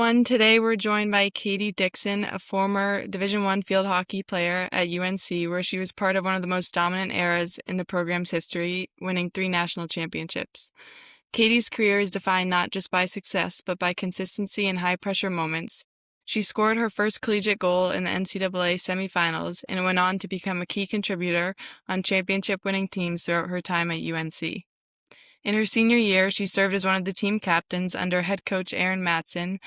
everyone. Today we're joined by Katie Dixon, a former Division I field hockey player at UNC, where she was part of one of the most dominant eras in the program's history, winning 3 national championships. Katie's career is defined not just by success, but by consistency in high-pressure moments. She scored her first collegiate goal in the NCAA semifinals and went on to become a key contributor on championship-winning teams throughout her time at UNC. In her senior year, she served as one of the team captains under head coach Aaron Matson,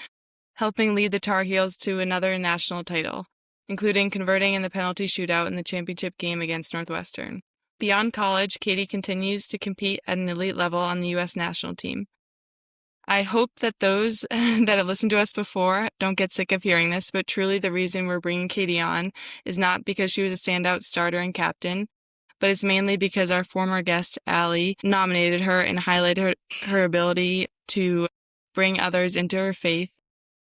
helping lead the Tar Heels to another national title, including converting in the penalty shootout in the championship game against Northwestern. Beyond college, Katie continues to compete at an elite level on the U.S. national team. I hope that those that have listened to us before don't get sick of hearing this, but truly the reason we're bringing Katie on is not because she was a standout starter and captain, but it's mainly because our former guest, Allie, nominated her and highlighted her ability to bring others into her faith,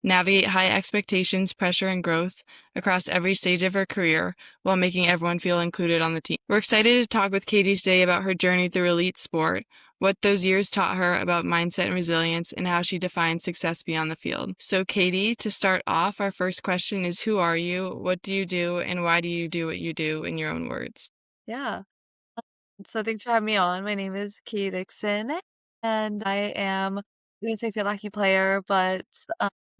navigate high expectations, pressure, and growth across every stage of her career while making everyone feel included on the team. We're excited to talk with Katie today about her journey through elite sport, what those years taught her about mindset and resilience, and how she defines success beyond the field. So Katie, to start off, our first question is, who are you, what do you do, and why do you do what you do, in your own words? Yeah. So thanks for having me on. My name is Katie Dixon, and I am going to say field hockey player. But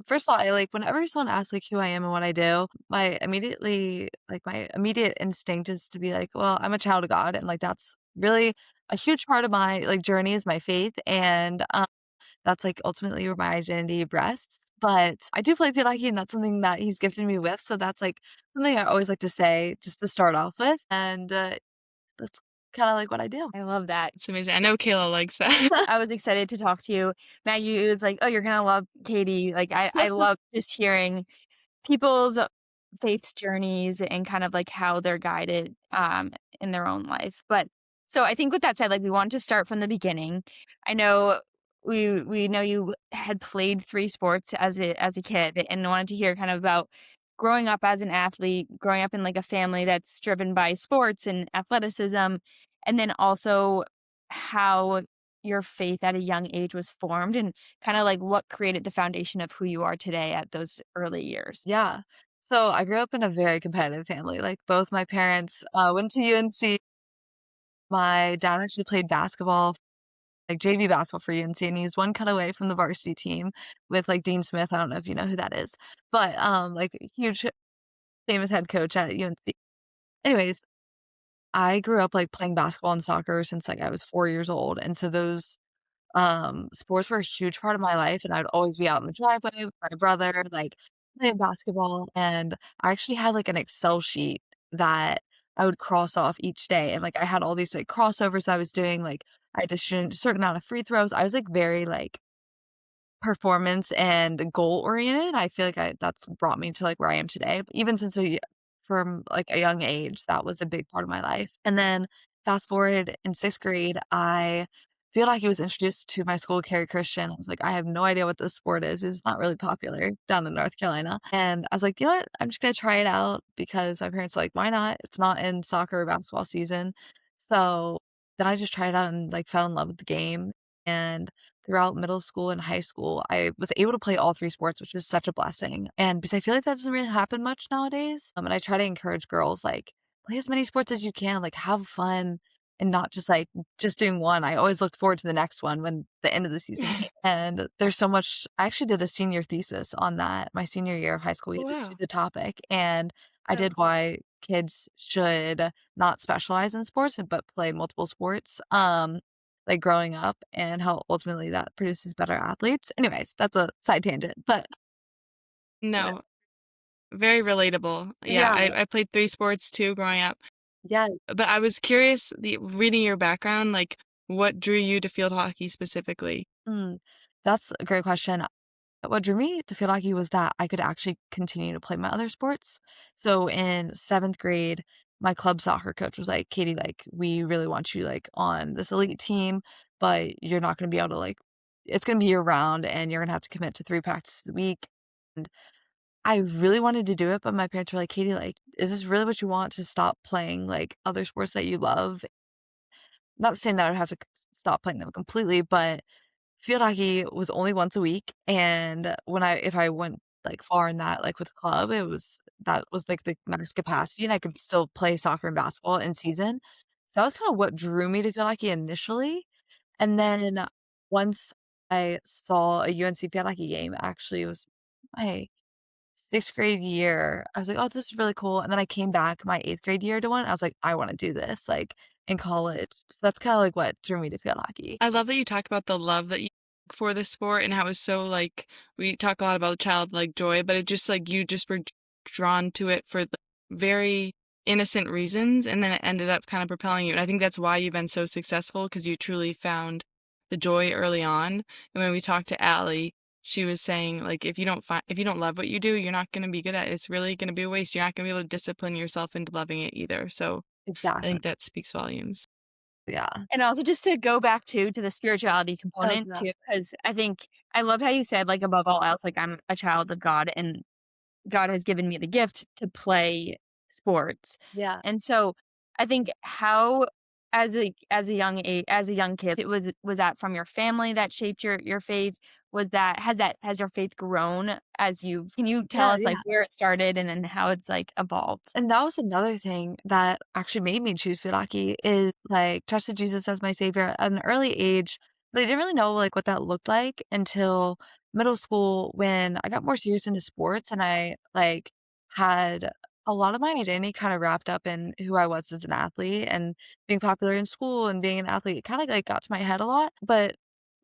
first of all, whenever someone asks who I am and what I do, my immediate instinct is to be like, well, I'm a child of God, and that's really a huge part of my journey is my faith, and that's ultimately where my identity rests. But I do play field hockey, and that's something that He's gifted me with. So that's something I always like to say just to start off with, and that's kinda what I do. I love that. It's amazing. I know Kayla likes that. I was excited to talk to you. Maggie was like, "Oh, you're gonna love Katie." I love just hearing people's faith journeys and kind of how they're guided in their own life. But so I think with that said, we want to start from the beginning. I know we know you had played 3 sports as a kid and wanted to hear kind of about growing up as an athlete, growing up in a family that's driven by sports and athleticism, and then also how your faith at a young age was formed and kind of what created the foundation of who you are today at those early years. Yeah. So I grew up in a very competitive family. Both my parents, went to UNC. My dad actually played basketball, JV basketball for UNC, and he was one cut away from the varsity team with, Dean Smith. I don't know if you know who that is, but, huge famous head coach at UNC. Anyways, I grew up, playing basketball and soccer since, I was 4 years old, and so those sports were a huge part of my life, and I'd always be out in the driveway with my brother, playing basketball, and I actually had, an Excel sheet that I would cross off each day, and, I had all these, crossovers that I was doing, I had to shoot a certain amount of free throws. I was, very, performance and goal oriented. I feel that's brought me to, where I am today. But even since from, a young age, that was a big part of my life. And then fast forward in 6th grade, I feel like he was introduced to my school, Carey Christian. I was like, I have no idea what this sport is. It's not really popular down in North Carolina. And I was like, you know what? I'm just gonna try it out because my parents were like, why not? It's not in soccer or basketball season. So then I just tried it out and fell in love with the game. And throughout middle school and high school, I was able to play all 3 sports, which was such a blessing, and because I feel like that doesn't really happen much nowadays, and I try to encourage girls, play as many sports as you can, have fun, and not just, just doing one. I always looked forward to the next one when the end of the season came, and there's so much I actually did a senior thesis on that my senior year of high school. We had to Wow. choose a topic, and I Oh, did cool. why kids should not specialize in sports, but play multiple sports, growing up and how ultimately that produces better athletes. Anyways, that's a side tangent, but yeah. No, very relatable. Yeah, Yeah, I played 3 sports too growing up. yeah, But I was curious, reading your background, what drew you to field hockey specifically? mm, that's a great question. What drew me to field hockey was that I could actually continue to play my other sports. So in 7th grade, my club soccer coach was like, "Katie, we really want you, on this elite team, but you're not gonna be able to, it's gonna be year round, and you're gonna have to commit to 3 practices a week." And I really wanted to do it, but my parents were like, "Katie, is this really what you want to stop playing, other sports that you love?" Not saying that I would have to stop playing them completely, but field hockey was only once a week, and if I went, like, far in that, like, with club, that was, like, the max capacity, and I could still play soccer and basketball in season. So that was kinda what drew me to field hockey initially, and then once I saw a UNC field hockey game, actually, it was my 6th grade year, I was like, "Oh, this is really cool," and then I came back my 8th grade year to one, I was like, "I wanna do this," like, in college. So that's kinda, like, what drew me to field hockey. I love that you talk about the love that you for the sport and how it's so like we talk a lot about childlike joy, but it just like you just were drawn to it for the very innocent reasons, and then it ended up kind of propelling you. And I think that's why you've been so successful because you truly found the joy early on. And when we talked to Allie, she was saying like if you don't love what you do, you're not going to be good at it. It's really going to be a waste. You're not going to be able to discipline yourself into loving it either. So I Exactly. think that speaks volumes. Yeah. And also just to go back to the spirituality Oh, component yeah. too, because I think I love how you said, like, above all else, like, I'm a child of God and God has given me the gift to play sports. Yeah. And so I think how as a young kid, was that from your family that shaped your faith? Has your faith grown as you can you tell Yeah, us like yeah. where it started and then how it's like evolved? And that was another thing that actually made me choose Firaki is, like, trusted Jesus as my savior at an early age, but I didn't really know, like, what that looked like until middle school when I got more serious into sports and I, like, had a lot of my identity kinda wrapped up in who I was as an athlete and being popular in school and being an athlete, it kinda, like, got to my head a lot, but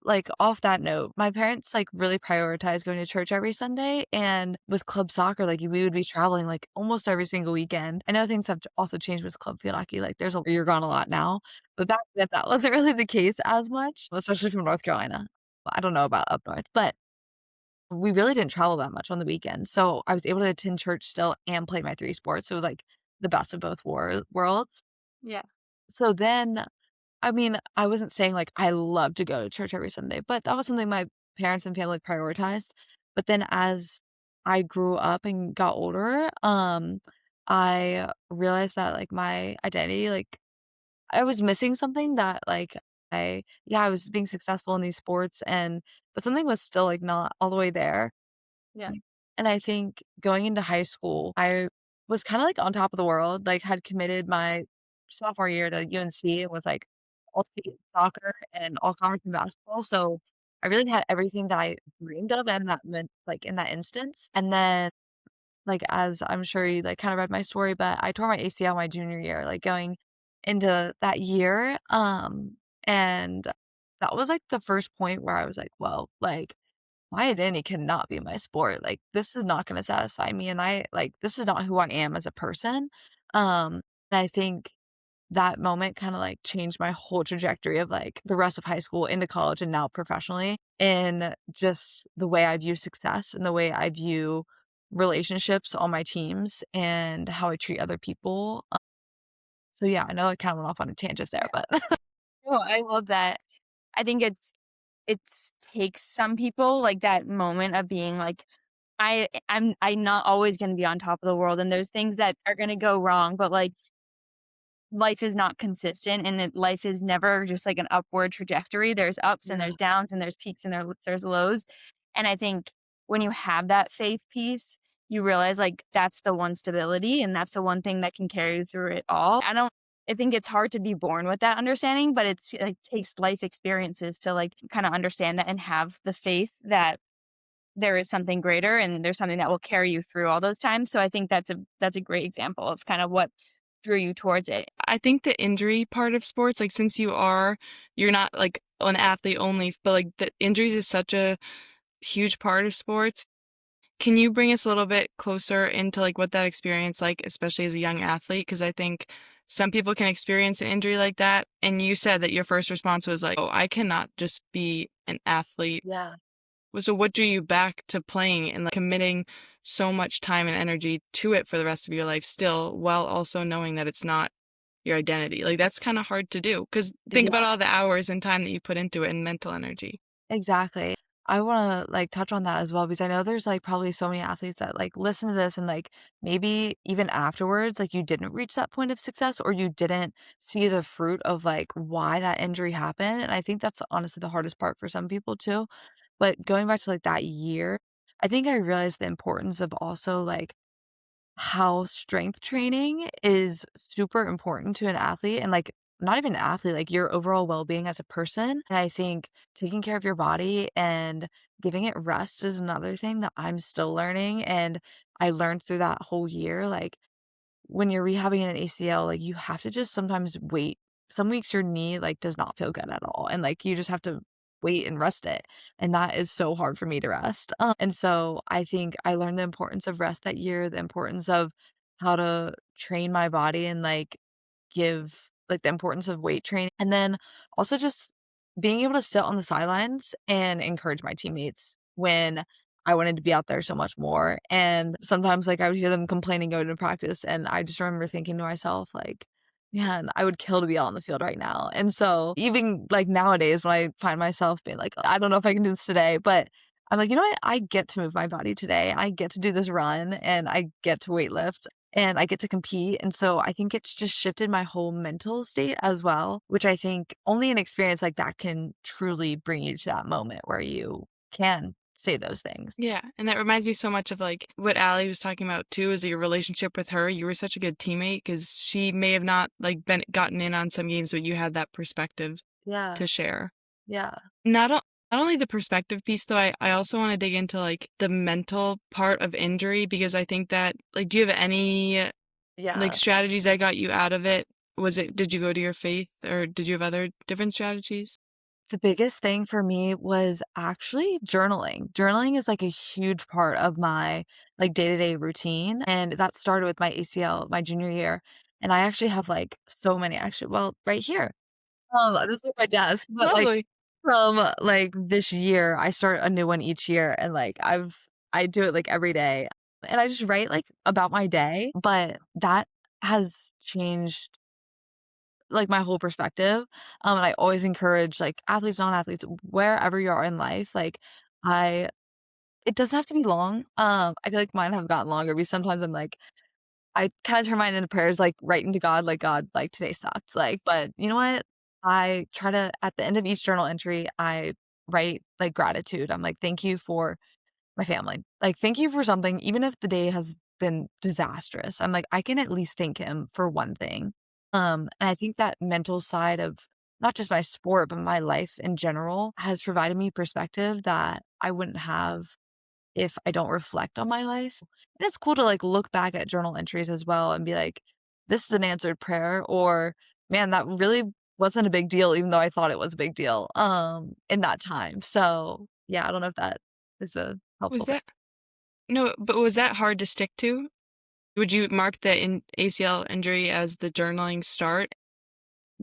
like, off that note, my parents, like, really prioritized going to church every Sunday, and with club soccer, like, we would be traveling, like, almost every single weekend. I know things have also changed with club field hockey, like, you're gone a lot now, but back then, that wasn't really the case as much, especially from North Carolina. Well, I don't know about up north, but we really didn't travel that much on the weekends, so I was able to attend church still and play my 3 sports, so it was, like, the best of both worlds. Yeah. So then I mean, I wasn't saying, like, I love to go to church every Sunday, but that was something my parents and family prioritized. But then as I grew up and got older, I realized that, like, my identity, like, I was missing something that, like, I was being successful in these sports but something was still, like, not all the way there. Yeah. And I think going into high school, I was kinda, like, on top of the world, like, had committed my sophomore year to UNC and was, like, all-state soccer and all-conference in basketball, so I really had everything that I dreamed of and that meant like, in that instance, and then, like, as I'm sure you, like, kinda read my story, but I tore my ACL my junior year, like, going into that year, and that was, like, the first point where I was like, "Whoa," like, my identity cannot be my sport, like, this is not gonna satisfy me, and this is not who I am as a person, and I think that moment kinda, like, changed my whole trajectory of, like, the rest of high school into college and now professionally, in just the way I view success and the way I view relationships on my teams and how I treat other people, so yeah, I know I kinda went off on a tangent there, but Oh, I love that. I think it's takes some people like that moment of being like, I'm not always gonna be on top of the world and there's things that are gonna go wrong, but like life is not consistent and life is never just like an upward trajectory. There's ups and Yeah, there's downs and there's peaks and there's lows. And I think when you have that faith piece, you realize like that's the one stability and that's the one thing that can carry you through it all. I think it's hard to be born with that understanding, but it's like takes life experiences to like kind of understand that and have the faith that there is something greater and there's something that will carry you through all those times. So I think that's a great example of kind of what drew you towards it. I think the injury part of sports, like since you're not like an athlete only, but like the injuries is such a huge part of sports. Can you bring us a little bit closer into like what that experience like, especially as a young athlete? Because I think some people can experience an injury like that. And you said that your first response was like, oh, I cannot just be an athlete. yeah, So what drew you back to playing and like committing so much time and energy to it for the rest of your life still, while also knowing that it's not your identity? Like that's kind of hard to do because think yeah, about all the hours and time that you put into it and mental energy. exactly. I wanna, like, touch on that as well because I know there's, like, probably so many athletes that, like, listen to this and, like, maybe even afterwards, like, you didn't reach that point of success or you didn't see the fruit of, like, why that injury happened, and I think that's honestly the hardest part for some people too. But going back to, like, that year, I think I realized the importance of also, like, how strength training is super important to an athlete and, like, not even an athlete, like, your overall well-being as a person, and I think taking care of your body and giving it rest is another thing that I'm still learning, and I learned through that whole year, like, when you're rehabbing an ACL, like, you have to just sometimes wait. Some weeks your knee, like, does not feel good at all, and, like, you just have to wait and rest it, and that is so hard for me to rest, and so I think I learned the importance of rest that year, the importance of how to train my body and, like, give like, the importance of weight training, and then also just being able to sit on the sidelines and encourage my teammates when I wanted to be out there so much more, and sometimes, like, I would hear them complaining going to practice, and I just remember thinking to myself, like, "Man, I would kill to be out on the field right now," and so, even, like, nowadays, when I find myself being like, "I don't know if I can do this today," but I'm like, "You know what? I get to move my body today. I get to do this run, and I get to weight lift, and I get to compete," and so I think it's just shifted my whole mental state as well, which I think only an experience like that can truly bring you to that moment where you can say those things. Yeah, and that reminds me so much of, like, what Allie was talking about too, is your relationship with her. You were such a good teammate because she may have not, like, been gotten in on some games, but you had that perspective Yeah, to share. yeah, Not o not only the perspective piece, though, I also wanna dig into, like, the mental part of injury because I think that like, do you have any, like, yeah. strategies that got you out of it? Did you go to your faith, or did you have other different strategies? The biggest thing for me was actually journaling. Journaling is, like, a huge part of my, like, day-to-day routine, and that started with my ACL my junior year, and I actually have, like, so many actually well, right here. This is my desk, but, like, Lovely. from, like, this year, I start a new one each year, and, like, I do it, like, every day, and I just write, like, about my day, but that has changed, like, my whole perspective, and I always encourage, like, athletes, non-athletes, wherever you are in life, like, I it doesn't have to be long, I feel like mine have gotten longer because sometimes I'm like I kinda turn mine into prayers, like, writing to God, like, "God, like, today sucked," like, but you know what? I try to at the end of each journal entry, I write, like, gratitude. I'm like, "Thank you for my family." Like, "Thank you for something," even if the day has been disastrous. I'm like, "I can at least thank him for one thing." And I think that mental side of not just my sport, but my life in general has provided me perspective that I wouldn't have if I don't reflect on my life. And it's cool to, like, look back at journal entries as well and be like, "This is an answered prayer," or, "Man, that really wasn't a big deal even though I thought it was a big deal," in that time. So, yeah, I don't know if that is a Was helpful thing. that No, but was that hard to stick to? Would you mark the ACL injury as the journaling start?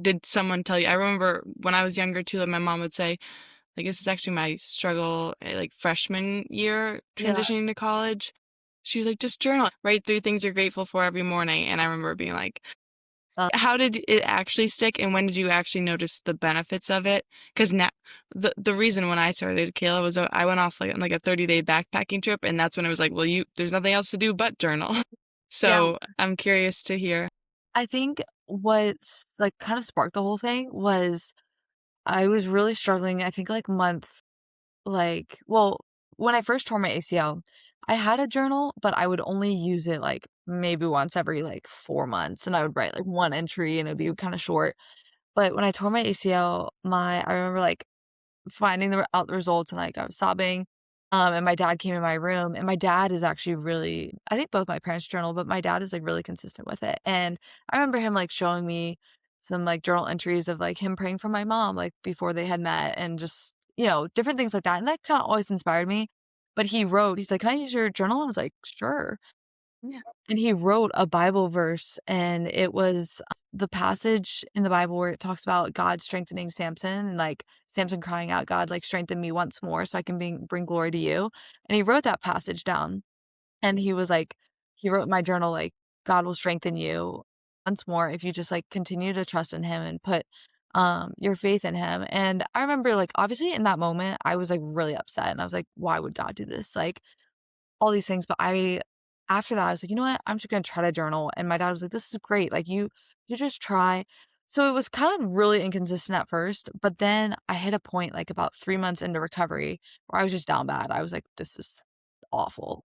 Did someone tell you? I remember when I was younger too, like, my mom would say, like, this is actually my struggle, like, freshman year Yeah. transitioning to college. She was like, "Just journal. Write 3 things you're grateful for every morning," and I remember being like, Uh, how did it actually stick, and when did you actually notice the benefits of it? Because now the reason when I started, Kayla, was, I went off, like, on, like, a 30-day backpacking trip, and that's when it was like, "Well, there's nothing else to do but journal." yeah. So, I'm curious to hear. I think what's, like, kind of sparked the whole thing was I was really struggling, I think, like, well, when I first tore my ACL, I had a journal, but I would only use it, like, maybe once every, like, 4 months, and I would write, like, 1 entry, and it'd be kinda short. But when I tore my ACL, my I remember, like, finding the results, and, like, I was sobbing, and my dad came in my room, and my dad is actually really I think both my parents journal, but my dad is, like, really consistent with it, and I remember him, like, showing me some, like, journal entries of, like, him praying for my mom, like, before they had met, and just, different things like that, and that kinda always inspired me, but he's like, "Can I use your journal?" I was like, "Sure." Yeah. And he wrote a Bible verse, and it was the passage in the Bible where it talks about God strengthening Samson and, like, Samson crying out, "God, like, strengthen me once more so I can bring glory to you." And he wrote that passage down, and he was like he wrote in my journal, like, "God will strengthen you once more if you just, like, continue to trust in him and put your faith in him. And I remember, like, obviously in that moment, I was, like, really upset, and I was like, "Why would God do this?" Like, all these things, but I after that, I was like, "You know what? I'm just gonna try to journal," and my dad was like, "This is great, like, you just try." So it was kind of really inconsistent at first, but then I hit a point, like, about 3 months into recovery where I was just down bad. I was like, "This is awful."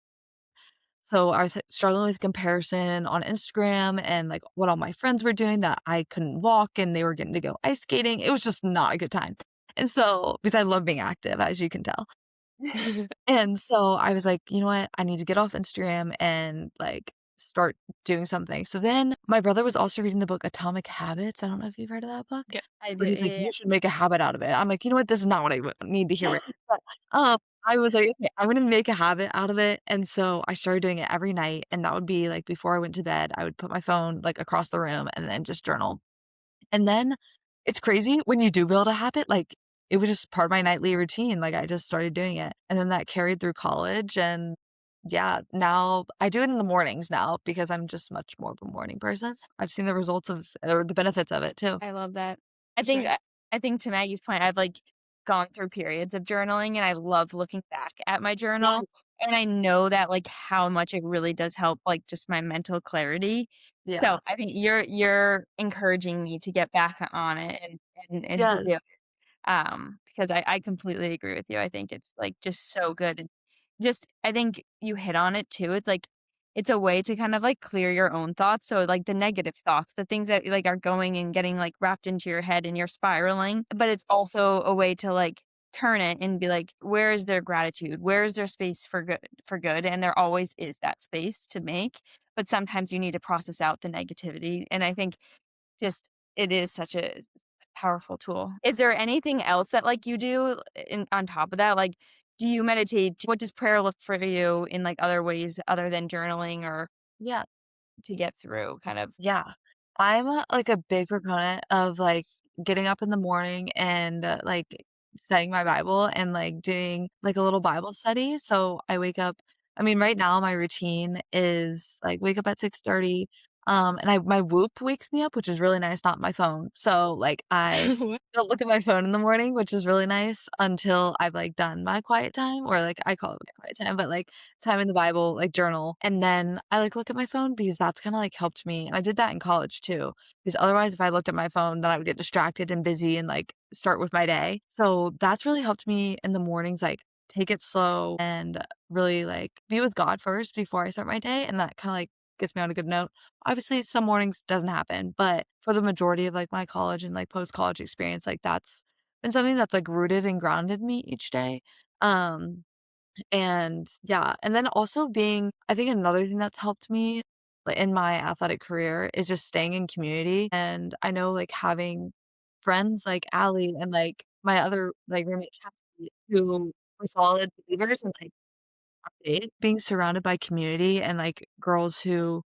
So I was struggling with comparison on Instagram and, like, what all my friends were doing that I couldn't walk, and they were getting to go ice skating. It was just not a good time. And so because I love being active, as you can tell. And so I was like, "You know what? I need to get off Instagram and, like, start doing something." So then my brother was also reading the book Atomic Habits. I don't know if you've heard of that book, Yeah. I do, but he's like, yeah, "You should make a habit out of it." I'm like, "You know what? This is not what I need to hear right now." But, I was like, "Okay, I'm gonna make a habit out of it." And so I started doing it every night, and that would be, like, before I went to bed, I would put my phone, like, across the room and then just journal. And then it's crazy when you do build a habit, like, it was just part of my nightly routine, like, I just started doing it, and then that carried through college, and yeah, now I do it in the mornings now because I'm just much more of a morning person. I've seen the results of or the benefits of it too. I love that. I That's think nice. I think to Maggie's point, I've, like, gone through periods of journaling, and I love looking back at my Yeah, journal, and I know that, like, how much it really does help, like, just my mental clarity. yeah, So, I think you're encouraging me to get back on it and to yes, do because I completely agree with you. I think it's, like, just so good, and just I think you hit on it too. It's like it's a way to kind of, like, clear your own thoughts, so, like, the negative thoughts, the things that, like, are going and getting, like, wrapped into your head and you're spiraling, but it's also a way to, like, turn it and be like, "Where is there gratitude? Where is there space for good?" And there always is that space to make, but sometimes you need to process out the negativity, and I think just it is such a powerful tool. Is there anything else that, like, you do in on top of that? Like, do you meditate? What does prayer look for you in, like, other ways other than journaling or yeah. to get through kind of Yeah. I'm, like, a big proponent of, like, getting up in the morning and, like, studying my Bible and, like, doing, like, a little Bible study. So I wake up I mean, right now, my routine is, like, wake up at 6:30, and I my Whoop wakes me up, which is really nice, not my phone. So, like, I What? don't look at my phone in the morning, which is really nice until I've, like, done my quiet time, or, like, I call it my quiet time, but, like, time in the Bible, like, journal, and then I, like, look at my phone because that's kinda, like, helped me, and I did that in college too, because otherwise, if I looked at my phone, then I would get distracted and busy and, like, start with my day. So that's really helped me in the mornings, like, take it slow and really, like, be with God first before I start my day, and that kinda, like, gets me on a good note. Obviously, some mornings doesn't happen, but for the majority of, like, my college and, like, post-college experience, like, that's been something that's, like, rooted and grounded me each day. Um and yeah, and then also being I think another thing that's helped me, like, in my athletic career is just staying in community, and I know, like, having friends like Allie and, like, my other, like, roommate, Cassie, who are solid believers and, like, our faith, being surrounded by community and, like, girls who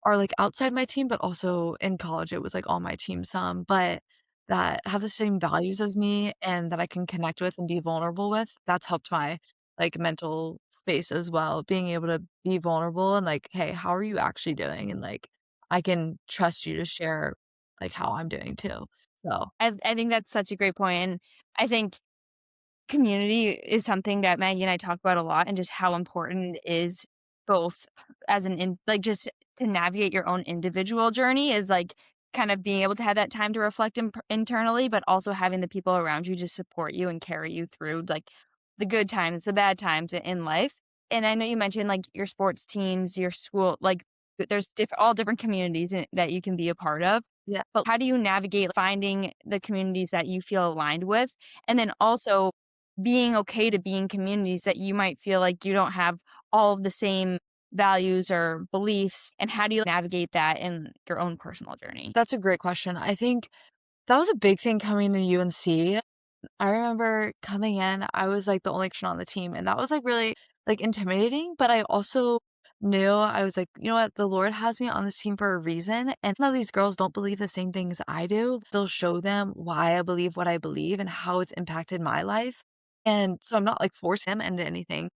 are, like, outside my team, but also in college, it was, like, all my team some, but that have the same values as me and that I can connect with and be vulnerable with, that's helped my, like, mental space as well, being able to be vulnerable and, like, "Hey, how are you actually doing?" And, like, I can trust you to share, like, how I'm doing too. So, I think that's such a great point, and I think community is something that Maggie and I talk about a lot and just how important it is both as an in like, just to navigate your own individual journey is, like, kind of being able to have that time to reflect internally, but also having the people around you just support you and carry you through, like, the good times, the bad times in life. And I know you mentioned, like, your sports teams, your school, like, there's all different communities that you can be a part of. yeah. But how do you navigate finding the communities that you feel aligned with? And then also being okay to be in communities that you might feel like you don't have all of the same values or beliefs, and how do you navigate that in your own personal journey? That's a great question. I think that was a big thing coming to UNC. I remember coming in, I was, like, the only Christian on the team, and that was, like, really, like, intimidating, but I also knew I was like, "You know what? The Lord has me on this team for a reason, and now these girls don't believe the same things I do. They'll show them why I believe what I believe and how it's impacted my life." And so I'm not, like, forcing them into anything.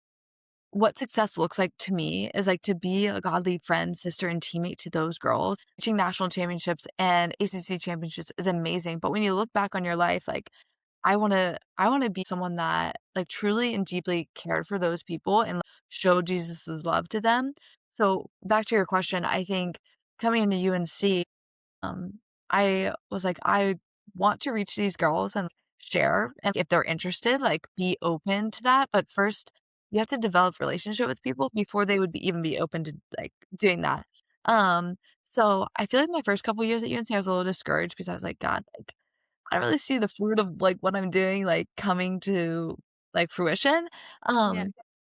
what success looks like to me is like to be a godly friend, sister, and teammate to those girls. Reaching national championships and ACC championships is amazing. But when you look back on your life, like I wanna be someone that like truly and deeply cared for those people and showed Jesus's love to them. So back to your question, I think coming into UNC, um, I was like, I want to reach these girls and share, and if they're interested, like, be open to that, but first, you have to develop relationship with people before they would even be open to, like, doing that. So I feel like my first couple years at UNC, I was a little discouraged because I was like, "God, like, I don't really see the fruit of, like, what I'm doing, like, coming to, like, fruition." Yeah.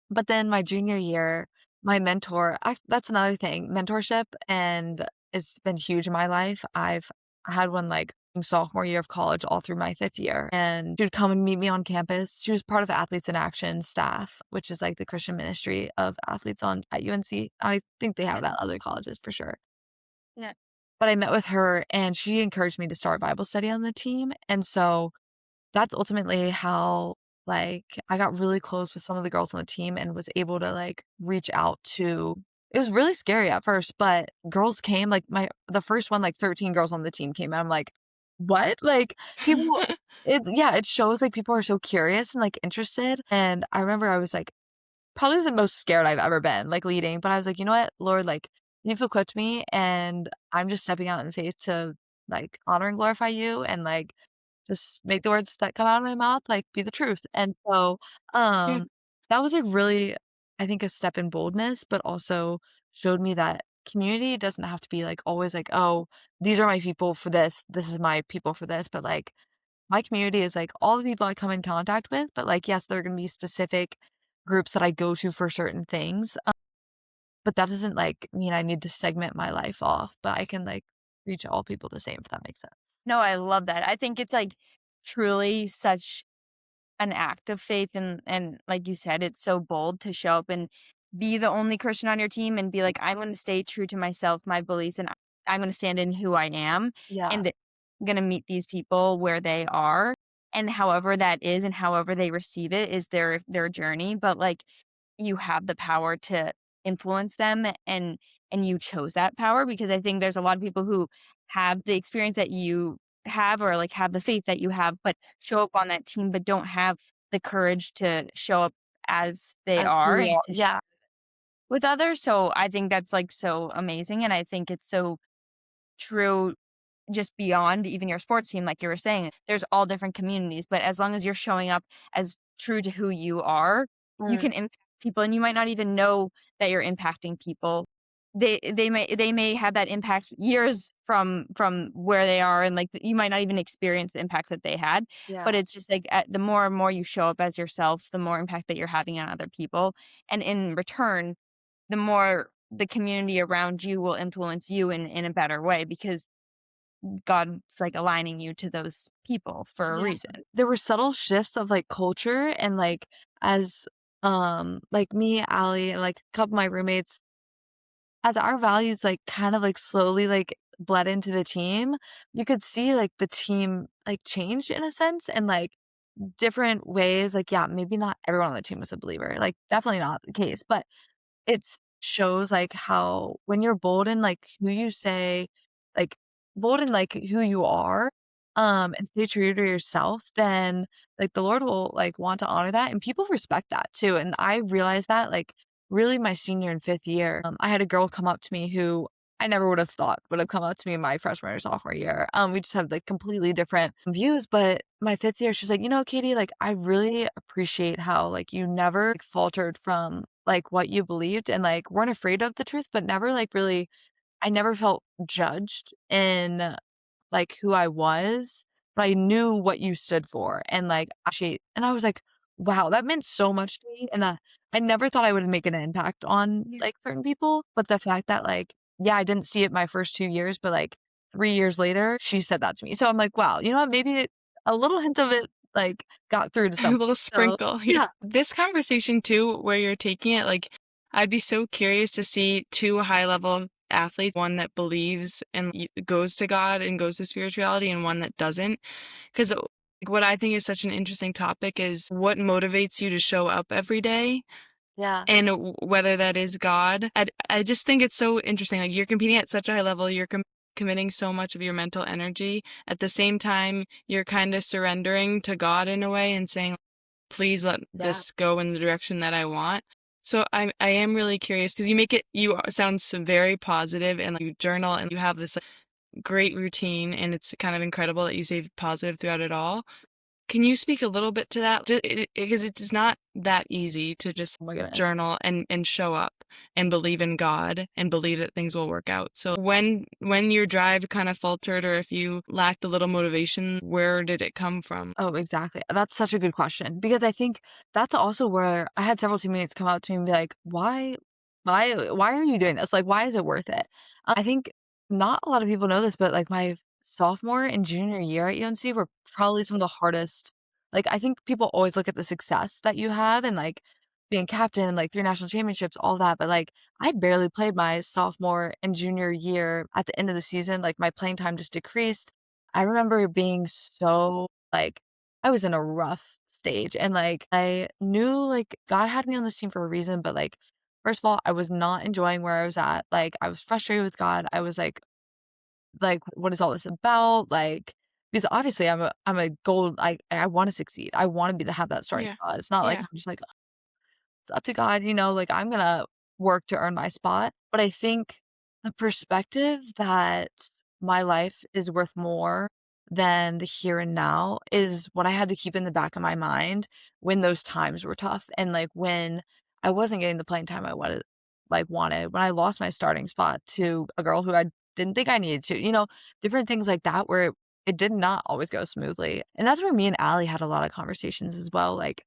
But then my junior year, my mentor that's another thing, mentorship, and it's been huge in my life. I had one, like, in sophomore year of college all through my 5th year, and she would come and meet me on campus. She was part of Athletes in Action staff, which is, like, the Christian ministry of athletes on at UNC. I think they have Yeah. it at other colleges for sure. Yeah. But I met with her, and she encouraged me to start Bible study on the team, and so that's ultimately how, like, I got really close with some of the girls on the team and was able to, like, reach out to it was really scary at first, but girls came, like, the first one, like, 13 girls on the team came, and I'm like, "What?" Like, people it shows, like, people are so curious and, like, interested, and I remember I was, like, probably the most scared I've ever been, like, leading, but I was like, "You know what, Lord, like, you've equipped me, and I'm just stepping out in faith to, like, honor and glorify you and, like, just make the words that come out of my mouth, like, be the truth." And so, Yeah. that was a really, I think, a step in boldness, but also showed me that community doesn't have to be, like, always like, "Oh, these are my people for this is my people for this," but, like, my community is, like, all the people I come in contact with, but, like, yes, there are gonna be specific groups that I go to for certain things, but that doesn't, like, mean I need to segment my life off, but I can, like, reach all people the same, if that makes sense. No, I love that. I think it's, like, truly such an act of faith and like you said, it's so bold to show up and be the only Christian on your team and be like, "I'm gonna stay true to myself, my beliefs, and I'm gonna stand in who I am, Yeah. and I'm gonna meet these people where they are." And however that is and however they receive it is their journey, but, like, you have the power to influence them and you chose that power because I think there's a lot of people who have the experience that you have or, like, have the faith that you have, but show up on that team, but don't have the courage to show up as they As who are we and are, to yeah. with others, so I think that's, like, so amazing, and I think it's so true just beyond even your sports team, like you were saying, there's all different communities, but as long as you're showing up as true to who you are, you Mm, can impact people, and you might not even know that you're impacting people. They may have that impact years from where they are, and, like, you might not even experience the impact that they had, yeah. but it's just, like, the more and more you show up as yourself, the more impact that you're having on other people, and in return, the more the community around you will influence you in a better way because God's, like, aligning you to those people for a Yeah. reason. There were subtle shifts of, like, culture and, like, as, like, me, Allie, and, like, a couple of my roommates, as our values, like, kind of, like, slowly, like, bled into the team, you could see, like, the team, like, change in a sense and, like, different ways, like, yeah, maybe not everyone on the team was a believer, like, definitely not the case, but it's shows, like, how when you're bold in, like, who you say like, bold in, like, who you are, and stay true to yourself, then, like, the Lord will, like, want to honor that, and people respect that too, and I realized that, like, really my senior and 5th year. I had a girl come up to me who I never would have thought would have come up to me in my freshman or sophomore year. We just have, like, completely different views, but my 5th year, she's like, "You know, Katie, like, I really appreciate how, like, you never, like, faltered from, like, what you believed and, like, weren't afraid of the truth, but never, like, really I never felt judged in, like, who I was, but I knew what you stood for and, like, actually and I was like, "Wow, that meant so much to me," and that I never thought I would make an impact on, Yeah. like, certain people, but the fact that, like, yeah, I didn't see it my first 2 years, but, like, 3 years later, she said that to me. So I'm like, "Wow, you know what? Maybe a little hint of it, like, got through to A some." little So, sprinkle. Yeah. yeah. This conversation too, where you're taking it, like, I'd be so curious to see two high level athletes, one that believes and goes to God and goes to spirituality, and one that doesn't. Because what I think is such an interesting topic is what motivates you to show up every day Yeah. and whether that is God. I just think it's so interesting. Like you're competing at such a high level, you're committing so much of your mental energy. At the same time, you're kind of surrendering to God in a way and saying, please let Yeah. this go in the direction that I want. So I am really curious because you sound so very positive and like you journal and you have this like, great routine and it's kind of incredible that you stay positive throughout it all. Can you speak a little bit to that? Because it's not that easy to just Oh my goodness. journal and show up and believe in God and believe that things will work out. So when your drive kind of faltered or if you lacked a little motivation, where did it come from? Oh, exactly. That's such a good question because I think that's also where I had several teammates come up to me and be like, why are you doing this? Like, why is it worth it?" I think not a lot of people know this, but like my sophomore and junior year at UNC were probably some of the hardest. Like, I think people always look at the success that you have and like being captain, like 3 national championships, all that. But like, I barely played my sophomore and junior year at the end of the season. Like, my playing time just decreased. I remember being so like, I was in a rough stage and like I knew like God had me on this team for a reason, but like first of all, I was not enjoying where I was at. Like I was frustrated with God. I was like what is all this about? Like because obviously I'm a goal I want to succeed. I want to be the have that starting Yeah. spot. It's not like Yeah. I'm just like it's up to God, like I'm gonna work to earn my spot. But I think the perspective that my life is worth more than the here and now is what I had to keep in the back of my mind when those times were tough and like when I wasn't getting the playing time I wanted, when I lost my starting spot to a girl who I didn't think I needed to, different things like that where it did not always go smoothly. And that's where me and Allie had a lot of conversations as well. Like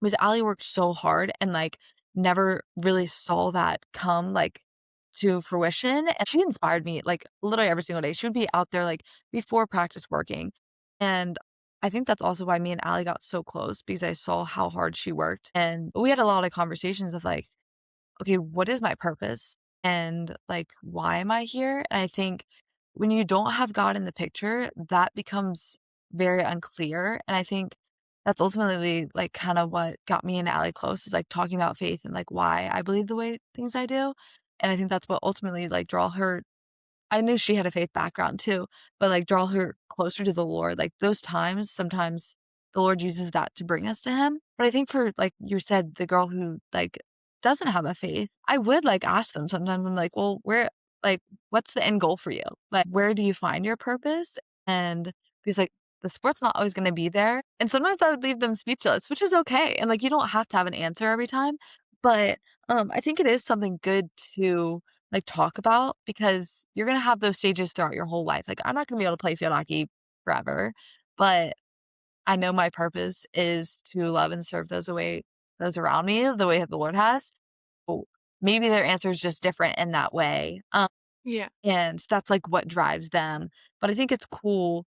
because Allie worked so hard and, like, never really saw that come, like, to fruition, and she inspired me, like, literally every single day. She would be out there, like, before practice working, and I think that's also why me and Allie got so close because I saw how hard she worked, and we had a lot of conversations of, like, okay, what is my purpose? And like, why am I here? And I think when you don't have God in the picture, that becomes very unclear. And I think that's ultimately like kind of what got me and Allie close is like talking about faith and like why I believe the way things I do. And I think that's what ultimately like draw her I knew she had a faith background too, but, like, draw her closer to the Lord, like, those times, sometimes the Lord uses that to bring us to Him, but I think for, like you said, the girl who, like, doesn't have a faith, I would, like, ask them sometimes, I'm like, "Well, like, what's the end goal for you? Like, where do you find your purpose?" And because, like, the support's not always gonna be there, and sometimes I would leave them speechless, which is okay, and, like, you don't have to have an answer every time, but, I think it is something good to like, talk about because you're gonna have those stages throughout your whole life. Like, I'm not gonna be able to play field hockey forever, but I know my purpose is to love and serve those around me the way that the Lord has. Well, maybe their answer is just different in that way, Yeah. and that's, like, what drives them, but I think it's cool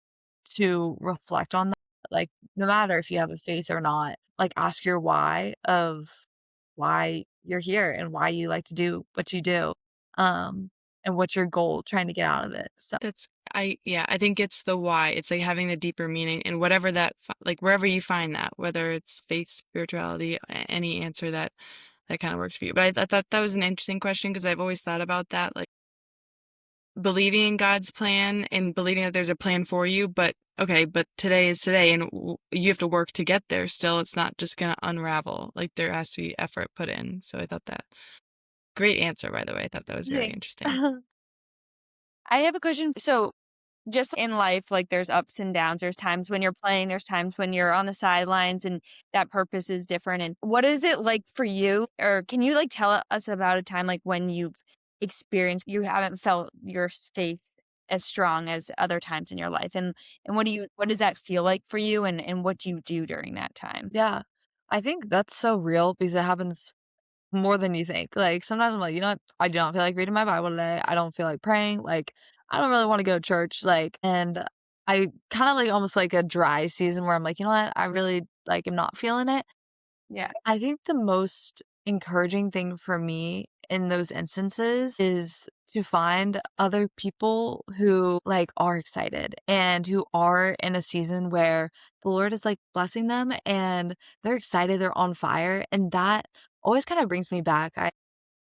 to reflect on that, like, no matter if you have a faith or not, like, ask your why of why you're here and why you like to do what you do, um, and what's your goal trying to get out of it, so I think it's the why. It's like having the deeper meaning and whatever like wherever you find that, whether it's faith, spirituality, any answer that kind of works for you. But I thought that was an interesting question because I've always thought about that, like believing in God's plan and believing that there's a plan for you. But okay, but today is today, and you have to work to get there. Still, it's not just gonna unravel. Like there has to be effort put in. So I thought that great answer, by the way. I thought that was very Thanks. interesting. I have a question. So, just in life, like there's ups and downs. There's times when you're playing, there's times when you're on the sidelines, and that purpose is different. And what is it like for you? Or can you like tell us about a time like when you've experienced you haven't felt your faith as strong as other times in your life? And what does that feel like for you? And what do you do during that time? yeah. I think that's so real because it happens more than you think, like, sometimes I'm like, "You know what? I do not feel like reading my Bible today, I don't feel like praying, like, I don't really wanna go to church," like, and I kinda like almost like a dry season where I'm like, "You know what? I really, like, am not feeling it." Yeah. I think the most encouraging thing for me in those instances is to find other people who like are excited and who are in a season where the Lord is like blessing them and they're excited, they're on fire, and that always kind of brings me back. I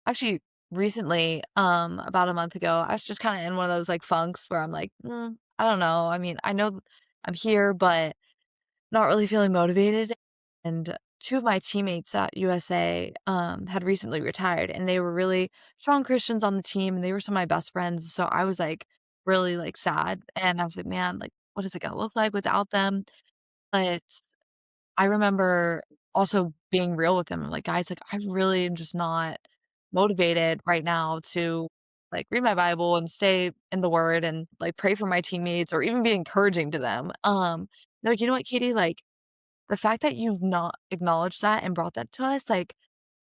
actually recently, about a month ago, I was just kind of in one of those like funks where I'm like, I don't know. I mean, I know I'm here, but not really feeling motivated. And two of my teammates at USA had recently retired, and they were really strong Christians on the team, and they were some of my best friends. So I was like really like sad, and I was like, man, like what is it gonna look like without them? But I remember also being real with them. I'm like, guys, like I really am just not motivated right now to like read my Bible and stay in the word and like pray for my teammates or even be encouraging to them. They're like, you know what, Katie, like the fact that you've not acknowledged that and brought that to us, like,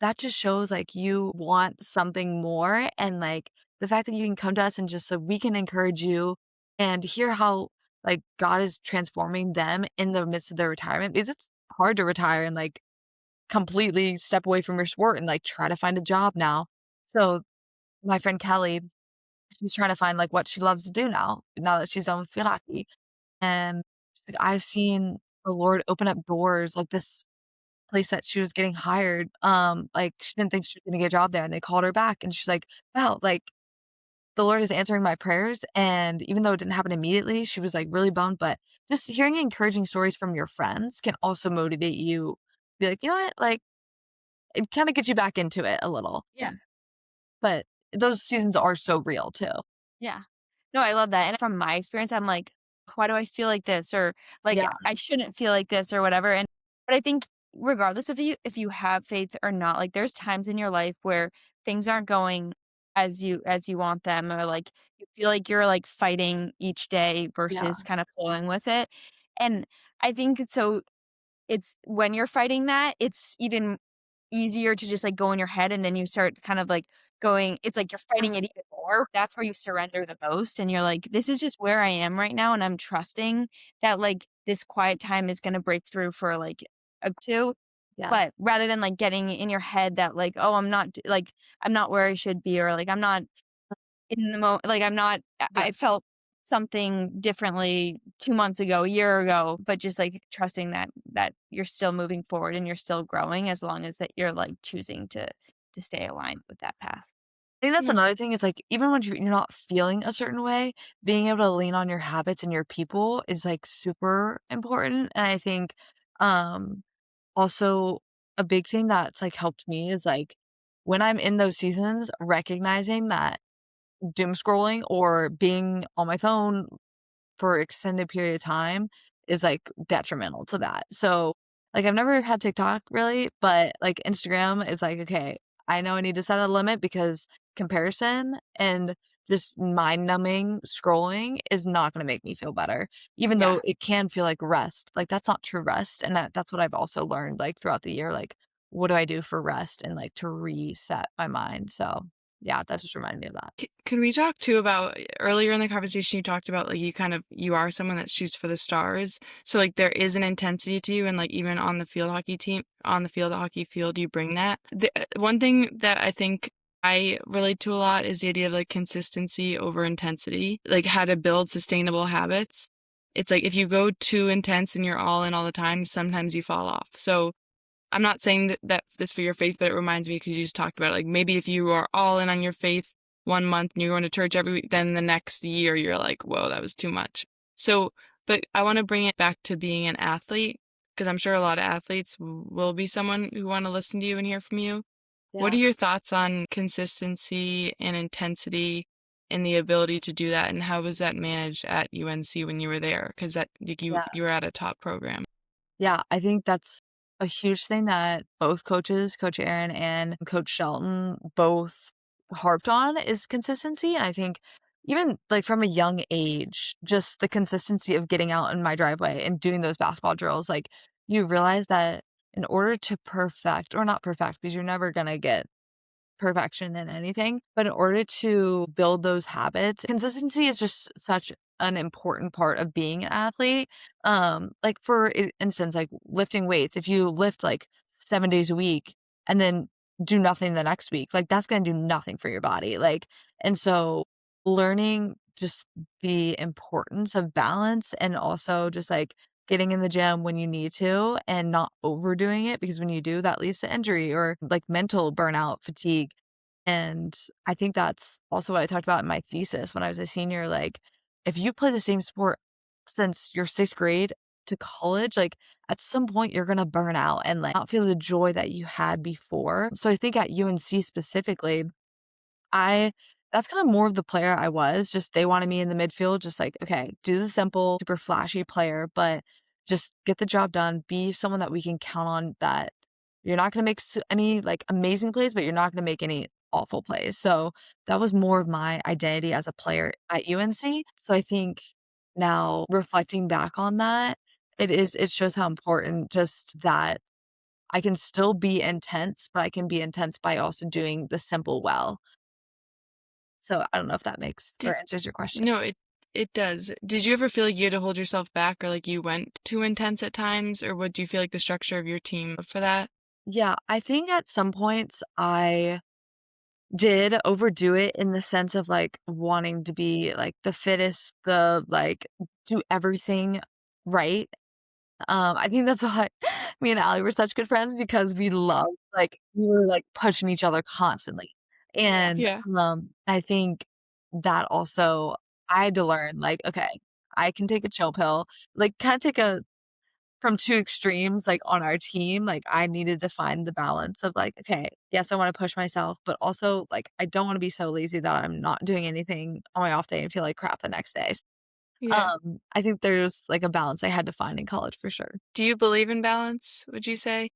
that just shows, like, you want something more, and, like, the fact that you can come to us and just so we can encourage you and hear how, like, God is transforming them in the midst of their retirement, because it's hard to retire and, like, completely step away from your sport and, like, try to find a job now. So, my friend Kelly, she's trying to find, like, what she loves to do now that she's done with field hockey, and she's like, "I've seen the Lord open up doors," like, this place that she was getting hired, like, she didn't think she was gonna get a job there, and they called her back, and she's like, "Wow, like, the Lord is answering my prayers," and even though it didn't happen immediately, she was, like, really bummed, but just hearing encouraging stories from your friends can also motivate you, be like, "You know what?" Like, it kinda gets you back into it a little, Yeah. but those seasons are so real too. Yeah. No, I love that, and from my experience, I'm like, "Why do I feel like this?" Or, like, Yeah, "I shouldn't feel like this," or whatever, and but I think regardless of if you have faith or not, like, there's times in your life where things aren't going as you want them, or, like, you feel like you're, like, fighting each day yeah, versus kind of flowing with it, and I think it's when you're fighting that, it's even easier to just, like, go in your head, and then you start kind of, like, going it's like you're fighting it even more. That's where you surrender the most, and you're like, "This is just where I am right now, and I'm trusting that, like, this quiet time is gonna break through for, like, a 2." yeah, But rather than, like, getting in your head that, like, "Oh, I'm not where I should be," or, like, "I'm not in the like, I'm not yeah. I felt something differently 2 months ago, a year ago, but just, like, trusting that you're still moving forward and you're still growing as long as that you're, like, choosing to stay aligned with that path. I think that's Yeah. another thing is, like, even when you're not feeling a certain way, being able to lean on your habits and your people is, like, super important, and I think, um, also a big thing that's, like, helped me is, like, when I'm in those seasons, recognizing that doom scrolling or being on my phone for extended period of time is, like, detrimental to that. So, like, I've never had TikTok really, but, like, Instagram is like, "Okay, I know I need to set a limit because comparison and just mind-numbing scrolling is not gonna make me feel better, even Yeah. though it can feel like rest." Like, that's not true rest, and that's what I've also learned, like, throughout the year, like, what do I do for rest and, like, to reset my mind, so, yeah, that just reminded me of that. Can we talk too about earlier in the conversation you talked about like you are someone that shoots for the stars. So like there is an intensity to you and like even on the field hockey team on the field hockey field you bring that. One thing that I think I relate to a lot is the idea of like consistency over intensity, like how to build sustainable habits. It's like if you go too intense and you're all in all the time, sometimes you fall off. So I'm not saying that this for your faith, but it reminds me because you just talked about it. Like maybe if you are all in on your faith 1 month and you're going to church every week, then the next year you're like, whoa, that was too much. So, but I want to bring it back to being an athlete because I'm sure a lot of athletes will be someone who want to listen to you and hear from you. What Yeah, are your thoughts on consistency and intensity and the ability to do that? And how was that managed at UNC when you were there? Because that like, yeah. you were at a top program. Yeah, I think that's a huge thing that both coaches, Coach Aaron and Coach Shelton, both harped on is consistency. And I think even like from a young age, just the consistency of getting out in my driveway and doing those basketball drills, like you realize that in order to perfect or not perfect, because you're never gonna get perfection in anything, but in order to build those habits, consistency is just such an important part of being an athlete. Like for instance, like lifting weights, if you lift like 7 days a week and then do nothing the next week, like that's going to do nothing for your body. Like, and so learning just the importance of balance and also just like getting in the gym when you need to and not overdoing it, because when you do, that leads to injury or like mental burnout, fatigue. And I think that's also what I talked about in my thesis when I was a senior. Like, if you play the same sport since your 6th grade to college, like at some point you're gonna burn out and like not feel the joy that you had before. So I think at UNC specifically, I that's kind of more of the player I was. Just they wanted me in the midfield, just like, okay, do the simple, super flashy player, but just get the job done. Be someone that we can count on, that you're not going to make any like amazing plays, but you're not going to make any awful plays. So that was more of my identity as a player at UNC. So I think now reflecting back on that, it shows how important just that I can still be intense, but I can be intense by also doing the simple well. So, I don't know if that makes or Did answers your question. No, it does. Did you ever feel like you had to hold yourself back or like you went too intense at times, or what do you feel like the structure of your team for that? Yeah, I think at some points I did overdo it in the sense of, like, wanting to be, like, the fittest, the, like, do everything right. I think that's why me and Allie were such good friends, because we were, like, pushing each other constantly. And, Yeah. I think that also I had to learn, like, okay, I can take a chill pill, like, kinda take a from 2 extremes, like, on our team. Like, I needed to find the balance of, like, okay, yes, I wanna push myself, but also, like, I don't wanna be so lazy that I'm not doing anything on my off day and feel like crap the next day. Yeah. I think there's, like, a balance I had to find in college for sure. Do you believe in balance, would you say?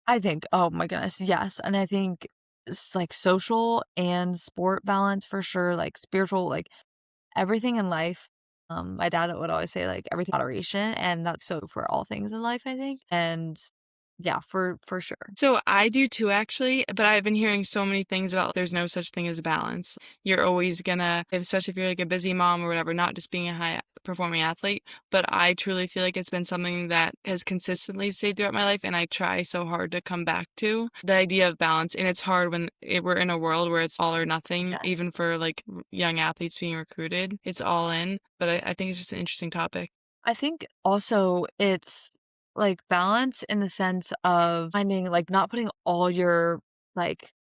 I think, oh my goodness, yes, and I think it's, like, social and sport balance for sure, like, spiritual, like, everything in life. My dad would always say, like, everything in moderation, and that's so for all things in life, I think, and yeah, for sure. So I do too, actually, but I've been hearing so many things about there's no such thing as balance. You're always gonna, especially if you're like a busy mom or whatever, not just being a high performing athlete, but I truly feel like it's been something that has consistently stayed throughout my life, and I try so hard to come back to the idea of balance. And it's hard when we're in a world where it's all or nothing, Yes. even for like young athletes being recruited. It's all in, but I think it's just an interesting topic. I think also it's, like, balance in the sense of finding like, not putting all your, like,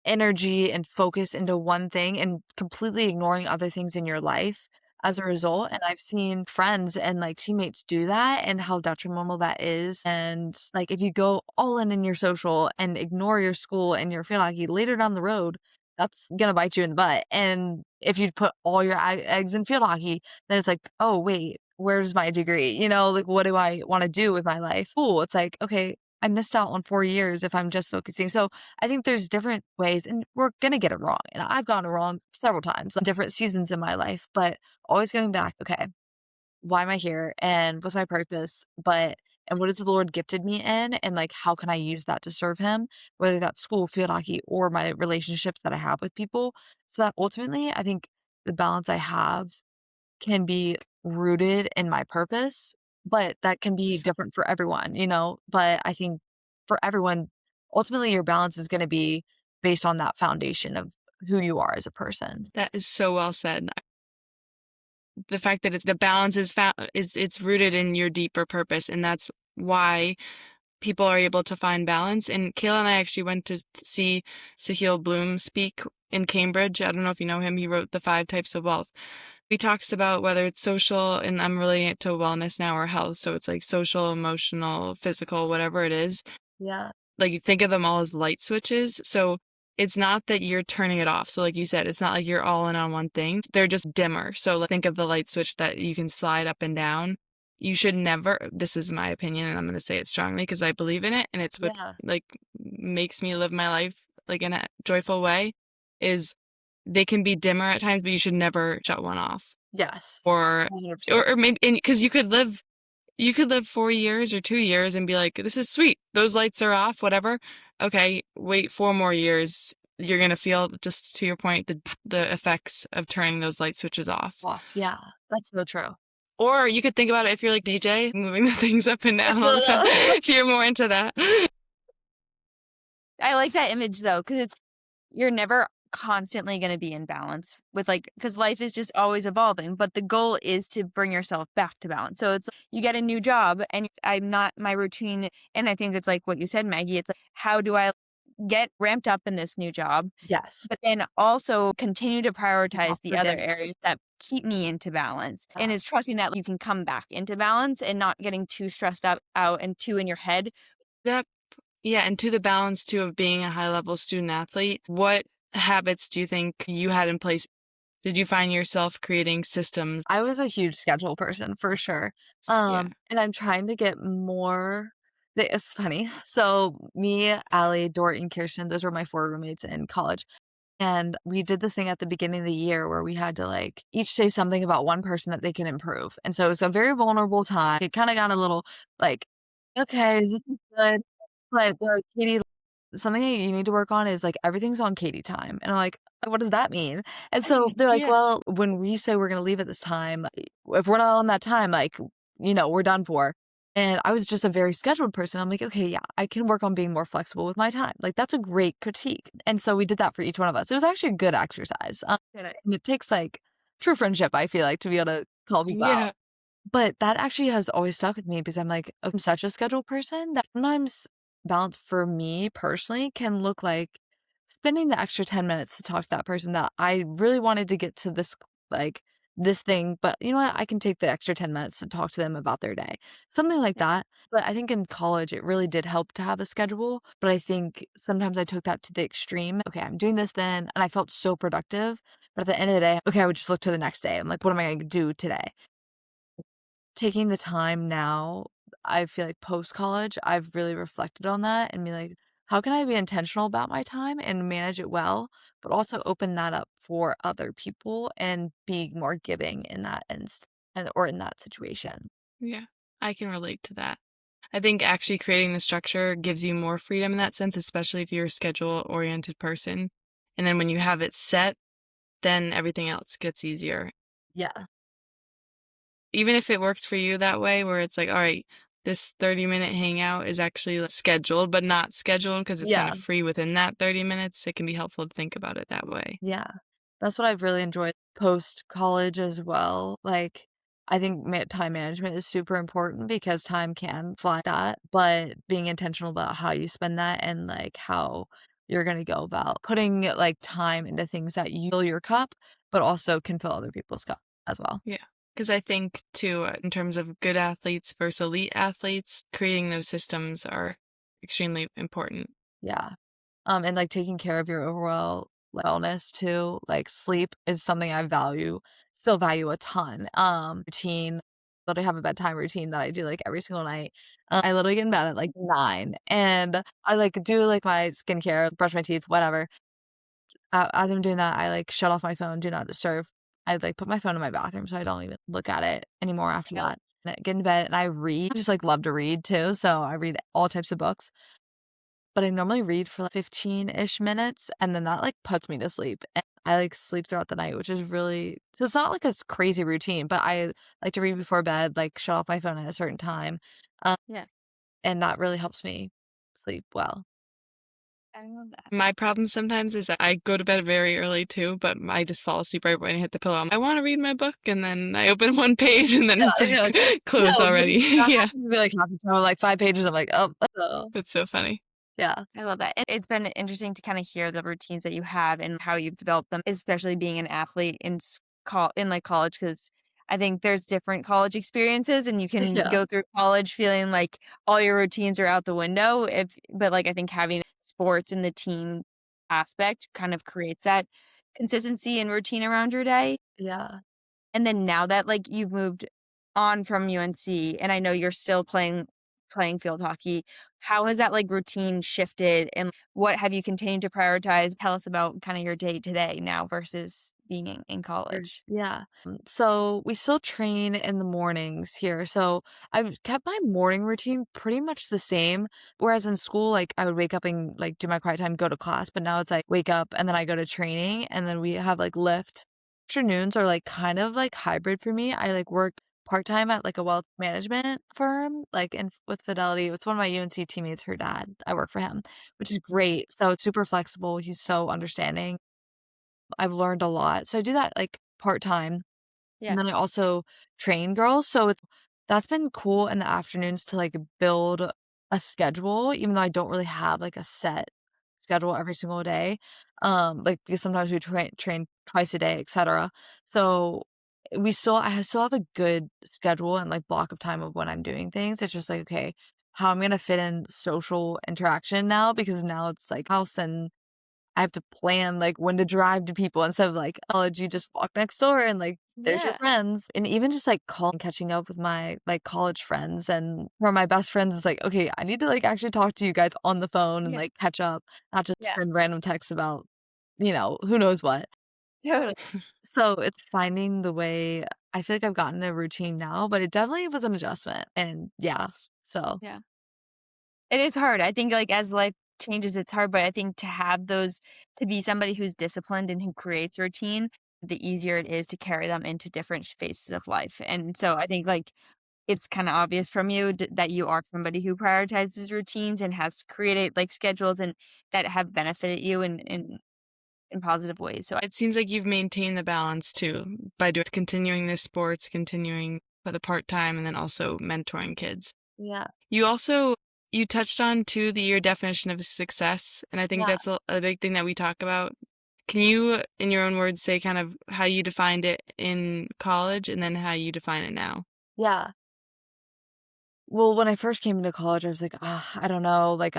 energy and focus into one thing and completely ignoring other things in your life as a result. And I've seen friends and like teammates do that and how detrimental that is. And like if you go all in your social and ignore your school and your field hockey later down the road, that's gonna bite you in the butt. And if you put all your eggs in field hockey, then it's like, oh wait, where's my degree? You know, like what do I want to do with my life? Cool. It's like, okay, I missed out on 4 years if I'm just focusing. So I think there's different ways, and we're gonna get it wrong, and I've gotten it wrong several times, like, different seasons in my life, but always going back, "Okay, why am I here, and what's my purpose, and what has the Lord gifted me in, and, like, how can I use that to serve Him?" Whether that's school, field hockey, or my relationships that I have with people, so that ultimately, I think the balance I have can be rooted in my purpose, but that can be different for everyone, you know? But I think for everyone, ultimately your balance is gonna be based on that foundation of who you are as a person. That is so well said. The fact that it's the balance is it's rooted in your deeper purpose, and that's why people are able to find balance. And Kayla and I actually went to see Sahil Bloom speak in Cambridge. I don't know if you know him. He wrote The 5 Types of Wealth. He talks about whether it's social, and I'm relating it to wellness now, or health. So it's like social, emotional, physical, whatever it is. Yeah. Like you think of them all as light switches. So it's not that you're turning it off. So like you said, it's not like you're all in on one thing. They're just dimmer. So like, think of the light switch that you can slide up and down. You should never, this is my opinion, and I'm going to say it strongly because I believe in it, and it's what Yeah. like makes me live my life like in a joyful way, is they can be dimmer at times, but you should never shut one off. Yes. Or 100%. maybe, because you could live 4 years or 2 years and be like, this is sweet. Those lights are off, whatever. Okay, wait 4 more years. You're going to feel, just to your point, the effects of turning those light switches off. Off, yeah. That's so true. Or you could think about it if you're like DJ, moving the things up and down all the time, if you're more into that. I like that image though, because it's you're never constantly going to be in balance with like, because life is just always evolving, but the goal is to bring yourself back to balance. So it's you get a new job and I'm not my routine. And I think it's like what you said, Maggie. It's like, how do I get ramped up in this new job, Yes. but then also continue to Not prioritize the other forget areas that keep me into balance and that. is trusting that you can come back into balance and not getting too stressed up out and too in your head. That Yeah, and to the balance too of being a high-level student athlete, what habits do you think you had in place? Did you find yourself creating systems? I was a huge schedule person for sure. Yeah. And I'm trying to get more it's funny. So me, Allie, Dort, and Kirsten, those were my 4 roommates in college. And we did this thing at the beginning of the year where we had to like each say something about one person that they can improve. And so it was a very vulnerable time. It kind of got a little like, okay, this is good. But they're like, Katie, something that you need to work on is like everything's on Katie time. And I'm like, what does that mean? And so they're like, Yeah. well, when we say we're going to leave at this time, if we're not on that time, like, we're done for. And I was just a very scheduled person. I'm like, okay, yeah, I can work on being more flexible with my time. Like, that's a great critique. And so we did that for each one of us. It was actually a good exercise. And it takes like true friendship, I feel like, to be able to call people out. Yeah. But that actually has always stuck with me because I'm like, I'm such a scheduled person that sometimes balance for me personally can look like spending the extra 10 minutes to talk to that person that I really wanted to get to like, this thing, but you know what? I can take the extra 10 minutes to talk to them about their day. Something like Yeah. that. But I think in college, it really did help to have a schedule. But I think sometimes I took that to the extreme. Okay, I'm doing this then. And I felt so productive. But at the end of the day, okay, I would just look to the next day. I'm like, what am I going to do today? Taking the time now, I feel like post-college, I've really reflected on that and be like, "How can I be intentional about my time and manage it well, but also open that up for other people and be more giving in that or in that situation?" Yeah. I can relate to that. I think actually creating the structure gives you more freedom in that sense, especially if you're a schedule-oriented person. And then when you have it set, then everything else gets easier. Yeah. Even if it works for you that way, where it's like, all right, this 30-minute hangout is actually scheduled, but not scheduled because it's kind Yeah. of free within that 30 minutes, it can be helpful to think about it that way. Yeah. That's what I've really enjoyed post-college as well. Like, I think time management is super important because time can fly that, but being intentional about how you spend that and, like, how you're gonna go about putting, like, time into things that you fill your cup, but also can fill other people's cup as well. Yeah. Because I think, too, in terms of good athletes versus elite athletes, creating those systems are extremely important. Yeah. And, like, taking care of your overall wellness too, like, sleep is something I still value a ton. Routine, literally have a bedtime routine that I do, like, every single night. I literally get in bed at, like, 9, and I, like, do, like, my skincare, brush my teeth, whatever. As I'm doing that, I, like, shut off my phone, do not disturb. I, like, put my phone in my bathroom so I don't even look at it anymore after Yep. that. And I get in bed and I read. I just, like, love to read too, so I read all types of books. But I normally read for, like, 15-ish minutes, and then that, like, puts me to sleep, and I, like, sleep throughout the night, which is really so it's not like a crazy routine, but I like to read before bed, like, shut off my phone at a certain time, um, Yeah. and that really helps me sleep well. I love that. My problem sometimes is that I go to bed very early too, but I just fall asleep right when I hit the pillow. I want to read my book, and then I open one page, and then it's Yeah, you're like like, closed "No, already. that Yeah, happens to me, like, half the time, like, 5 pages, I'm like, "Oh." So, that's so funny. yeah. I love that. It's been interesting to kind of hear the routines that you have and how you've developed them, especially being an athlete in like college, because I think there's different college experiences, and you can Yeah. go through college feeling like all your routines are out the window. But like I think having sports and the team aspect kind of creates that consistency and routine around your day. Yeah. And then now that, like, you've moved on from UNC and I know you're still playing field hockey, how has that, like, routine shifted, and what have you continued to prioritize? Tell us about kinda your day to day now versus being in Sure. college. Yeah. So we still train in the mornings here. So I've kept my morning routine pretty much the same. Whereas in school, like I would wake up and like do my quiet time, go to class. But now it's like wake up and then I go to training and then we have like lift. Afternoons are like kind of like hybrid for me. I like work part-time at like a wealth management firm, like in with Fidelity. It's one of my UNC teammates, her dad. I work for him, which is great. So it's super flexible. He's so understanding. I've learned a lot. So I do that like part-time, Yeah. and then I also train girls. So that's been cool in the afternoons to like build a schedule, even though I don't really have like a set schedule every single day. Like because sometimes we train twice a day, etc. So I still have a good schedule and like block of time of when I'm doing things. It's just like, okay, how I'm gonna fit in social interaction now because now it's like house and I have to plan, like, when to drive to people instead of, like, "Oh, did you just walk next door and, like, there's your Yeah. friends." And even just, like, calling catching up with my, like, college friends and for my best friends, it's like, "Okay, I need to, like, actually talk to you guys on the phone and, Yeah. like, catch up, not just Yeah. send random texts about, who knows what." Totally. So, it's finding the way I feel like I've gotten a routine now, but it definitely was an adjustment, and yeah, so Yeah. It is hard. I think, like, as life changes, it's hard, but I think to have those to be somebody who's disciplined and who creates routine, the easier it is to carry them into different phases of life, and so I think, like, it's kinda obvious from you that you are somebody who prioritizes routines and has created, like, schedules and that have benefited you in positive ways, so It seems like you've maintained the balance too by continuing the sports, continuing for the part-time, and then also mentoring kids. yeah, You also you touched on too your definition of success, and I think yeah, that's a big thing that we talk about. Can you, in your own words, say kind of how you defined it in college and then how you define it now? yeah. Well, when I first came into college, I was like, "Ah, I don't know." Like,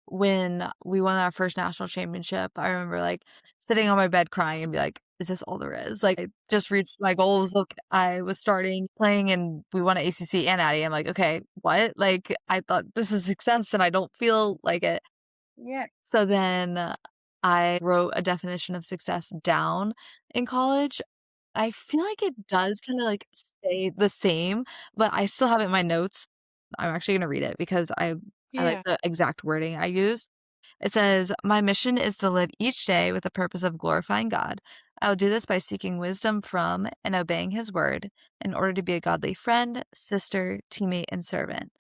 when we won our first national championship, I remember, like, sitting on my bed crying and be like, "Is this all there is?" Like, I just reached my goals. Look, I was starting playing and we won a ACC and Natty. I'm like, "Okay, what?" Like, I thought this is success and I don't feel like it. yeah, So then I wrote a definition of success down in college. I feel like it does kinda, like, stay the same, but I still have it in my notes. I'm actually gonna read it because I like Yeah. the exact wording I used. It says, "My mission is to live each day with the purpose of glorifying God. I will do this by seeking wisdom from and obeying His word in order to be a godly friend, sister, teammate, and servant."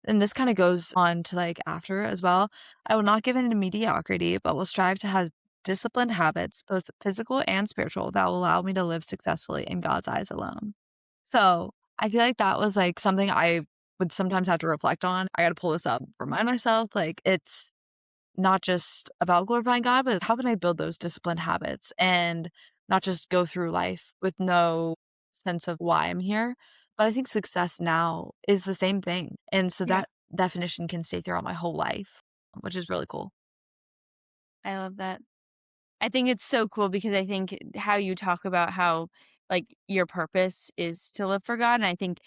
And this kinda goes on to, like, after as well. "I will not give in to mediocrity, but will strive to have disciplined habits, both physical and spiritual, that will allow me to live successfully in God's eyes alone." So, I feel like that was, like, something I would sometimes have to reflect on. I gotta pull this up, remind myself, like, it's not just about glorifying God, but how can I build those disciplined habits and not just go through life with no sense of why I'm here. But I think success now is the same thing. And so Yeah. that definition can stay throughout my whole life, which is really cool. I love that. I think it's so cool because I think how you talk about how, like, your purpose is to live for God, and I think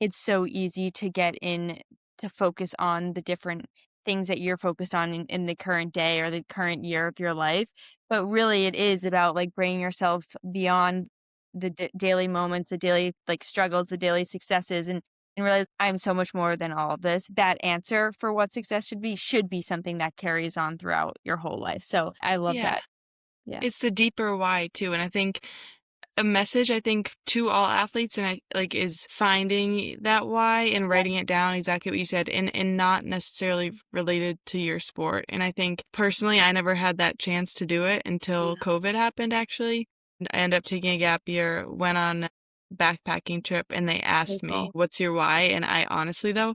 it's so easy to get in to focus on the different things that you're focused on in the current day or the current year of your life, but really it is about, like, bringing yourself beyond the daily moments, the daily, like, struggles, the daily successes, and realize I'm so much more than all of this. That answer for what success should be something that carries on throughout your whole life, so I love Yeah. that. Yeah. It's the deeper why too, and I think a message I think to all athletes and I like is finding that why and Yeah. writing it down exactly what you said and not necessarily related to your sport. And I think personally I never had that chance to do it until Yeah. COVID happened actually. And I ended up taking a gap year, went on a backpacking trip and they So asked me, cool. "What's your why?" And I honestly though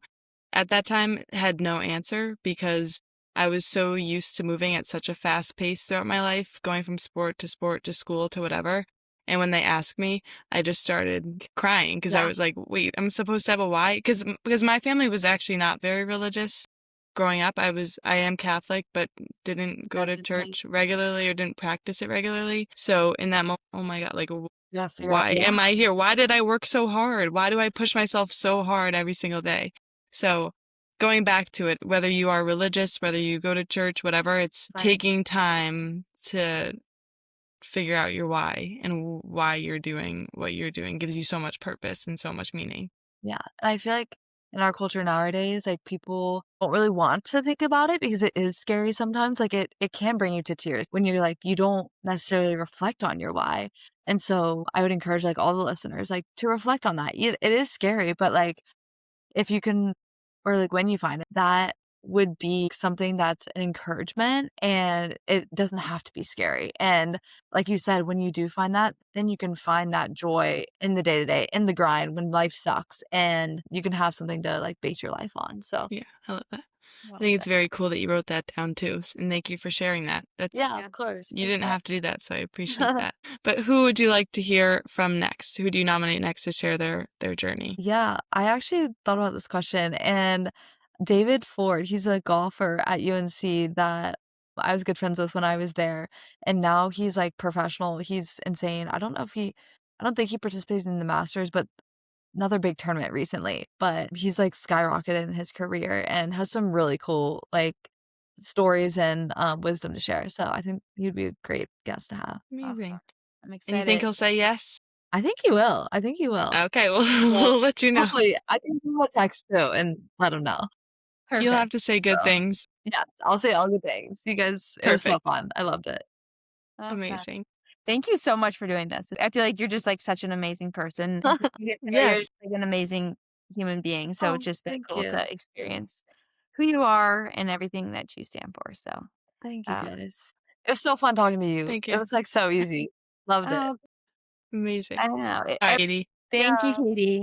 at that time had no answer because I was so used to moving at such a fast pace throughout my life, going from sport to school to whatever. And when they asked me, I just started crying because I Yeah. was like, "Wait, I'm supposed to have a why?" Because my family was actually not very religious growing up. I am Catholic, but didn't go Yeah. to church regularly or didn't practice it regularly. So in that moment, oh my God, like Yeah. Figure out why your am why. I here? Why did I work so hard? Why do I push myself so hard every single day? So going back to it, whether you are religious, whether you go to church, whatever, it's Finding. taking time to figure out your why and why you're doing what you're doing gives you so much purpose and so much meaning. Yeah. And I feel like in our culture nowadays, like people don't really want to think about it because it is scary sometimes. Like it can bring you to tears when you're like, you don't necessarily reflect on your why. And so I would encourage like all the listeners like to reflect on that. It is scary, but like if you can, or like when you find it, that would be something that's an encouragement, and it doesn't have to be scary. And like you said, when you do find that, then you can find that joy in the day to day, in the grind when life sucks, and you can have something to like base your life on. So Yeah, I love that. I Well think it's said. very cool that you wrote that down too, and thank you for sharing that. That's yeah, Yeah. of course. you Thank didn't you. have to do that, so I appreciate that. But who would you like to hear from next? Who do you nominate next to share their journey? Yeah, I actually thought about this question, and David Ford, he's a golfer at UNC that I was good friends with when I was there, and now he's like professional. He's insane. I don't think he participated in the Masters, but another big tournament recently. But he's like skyrocketed in his career and has some really cool like stories and wisdom to share. So I think he'd be a great guest to have. Amazing. Awesome. I'm And you think excited. he'll say yes? I think he will. I think he will. Okay, well, So we'll let you know. hopefully, I can give him a text too and let him know. You'll have Perfect. to say good So, things. yeah, I'll say all good things. You guys, it was so Perfect. fun. I loved it. Amazing. Thank you so much for doing this. I feel like you're just like such an amazing person. I know you're Yes. like an amazing human being. So Oh, it's just been thank cool you. to experience who you are and everything that you stand for. So, Thank you, um, guys. It was so fun talking to you. Thank It you. was, like, so easy. Loved it. oh, Amazing. I don't know. All right, Katie. Thank you, Yeah. Katie.